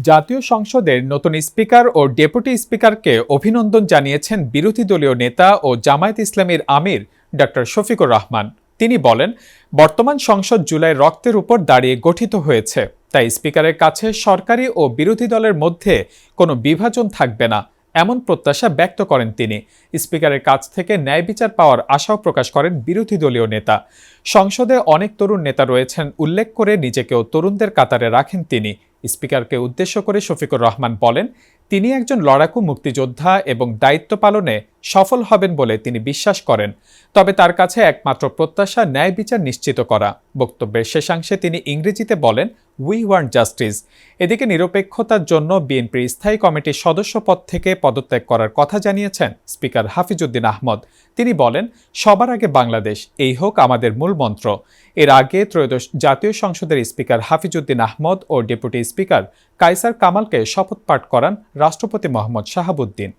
জাতীয় সংসদের নতুন স্পিকার ও ডেপুটি স্পিকারকে অভিনন্দন জানিয়েছেন বিরোধী দলীয় নেতা ও জামায়াত ইসলামীর আমির ডক্টর শফিকুর রহমান। তিনি বলেন, বর্তমান সংসদ জুলাইয়ের রক্তের উপর দাঁড়িয়ে গঠিত হয়েছে, তাই স্পিকারের কাছে সরকারি ও বিরোধী দলের মধ্যে কোনো বিভাজন থাকবে না, এমন প্রত্যাশা ব্যক্ত করেন তিনি। স্পিকারের কাছ থেকে ন্যায় বিচার পাওয়ার আশাও প্রকাশ করেন বিরোধী দলীয় নেতা। সংসদে অনেক তরুণ নেতা রয়েছেন উল্লেখ করে নিজেকেও তরুণদের কাতারে রাখেন তিনি। স্পিকারকে উদ্দেশ্য করে শফিকুর রহমান বলেন, তিনি একজন লড়াকু মুক্তিযোদ্ধা এবং দায়িত্ব পালনে সফল হবেন বলে তিনি বিশ্বাস করেন। তবে তার কাছে একমাত্র প্রত্যাশা ন্যায় বিচার নিশ্চিত করা। বক্তব্যের শেষাংশে তিনি ইংরেজিতে বলেন, উই ওয়ান্ট জাস্টিস। এদিকে নিরপেক্ষতার জন্য বিএনপির স্থায়ী কমিটির সদস্য পদ থেকে পদত্যাগ করার কথা জানিয়েছেন স্পিকার হাফিজউদ্দিন আহমদ। তিনি বলেন, সবার আগে বাংলাদেশ, এই হোক আমাদের মূল মন্ত্র। এর আগে ত্রয়োদশ জাতীয় সংসদের স্পিকার হাফিজউদ্দিন আহমদ ও ডেপুটি স্পিকার কায়সার কামালকে শপথ পাঠ করান রাষ্ট্রপতি মোহাম্মদ শাহাবুদ্দিন।